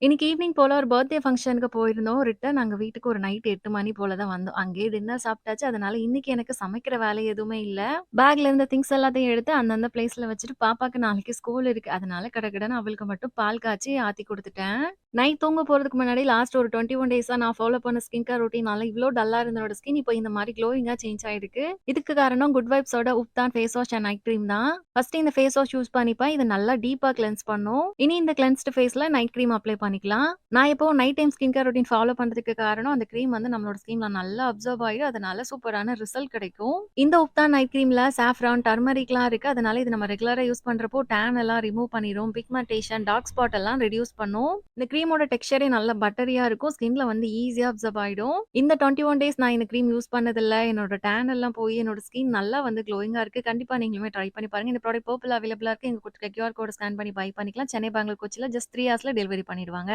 இன்னைக்கு ஈவினிங் போல ஒரு பர்த்டே ஃபங்ஷனுக்கு போயிருந்தோம். ரிட்டர்ன் நாங்க வீட்டுக்கு ஒரு நைட் 8 மணி போல தான் வந்தோம். அங்கேயே டின்னர் சாப்பிட்டாச்சு. அதனால இன்னைக்கு எனக்கு சமைக்கிற வேலை எதுவுமே இல்ல. பேக்ல இருந்த திங்ஸ் எல்லாத்தையும் எடுத்து அந்தந்த பிளேஸ்ல வச்சுட்டு பாப்பாக்கு நாளைக்கு ஸ்கூல் இருக்கு. அதனால கடகடன்னு அவளுக்கு மட்டும் பால் காய்ச்சி ஆத்தி குடுத்துட்டேன். நைட் தூங்க போறதுக்கு முன்னாடி லாஸ்ட் ஒரு 21 டேஸா நான் ஃபாலோ பண்ண ஸ்கின் கேர் ரொட்டீனால இவ்ளோ டல்லா இருந்த என்னோட ஸ்கின் இப்போ இந்த மாரி க்ளோயிங்கா சேஞ்ச் ஆயிருக்கு. இதுக்கு காரணம் குட் வைப்ஸோட ubtan face wash and night cream தான். ஃபர்ஸ்ட் இந்த ஃபேஸ் வாஷ் யூஸ் பண்ணிப்பேன். இது நல்லா டீப்பா கிளென்ஸ் பண்ணும். இனி இந்த கிளென்ஸ்டு ஃபேஸ்ல நைட் கிரீம் அப்ளை பண்ணிக்கலாம். நான் எப்பவும் night time skin care routine follow பண்றதுக்கு காரணம், அந்த கிரீம் வந்து நம்மளோட ஸ்கின்ல நல்லா அப்சர்வ் ஆயிடும். அதனால சூப்பரான ரிசல்ட் கிடைக்கும். இந்த உப்தான் நைட் கிரீம்ல சாஃப்ரான், டர்மரிக்லாம் இருக்கு. அதனால இது நம்ம ரெகுலரா யூஸ் பண்றப்போ டேன் எல்லாம் ரிமூவ் பண்ணிரும். பிக்மெண்டேஷன், டார்க் ஸ்பாட் எல்லாம் ரெடியூஸ் பண்ணும். இந்த கிரீமோட டெக்ஸ்சரே நல்ல பட்டரியா இருக்கும். ஸ்கின்ல வந்து ஈஸியா அப்சர்வ் ஆயிடும். இந்த 21 டேஸ் நான் இந்த கிரீம் யூஸ் பண்ணதில்ல. என்னோட டேன் எல்லாம் போய் என்னோட ஸ்கின் நல்லா வந்து க்ளோயிங்கா இருக்கு. கண்டிப்பா நீங்களுமே ட்ரை பண்ணி பாருங்க. இந்த ப்ராடக்ட் பர்பிள் அவைலபிளா இருக்கு. எங்க குடுத்துருக்க QR கோட ஸ்கேன் பண்ணி பை பண்ணிக்கலாம். சென்னை, பெங்களூர், கொச்சில ஜஸ்ட் 3 ஹார்ஸ்ல டெலிவரி பண்ணிடுவாங்க.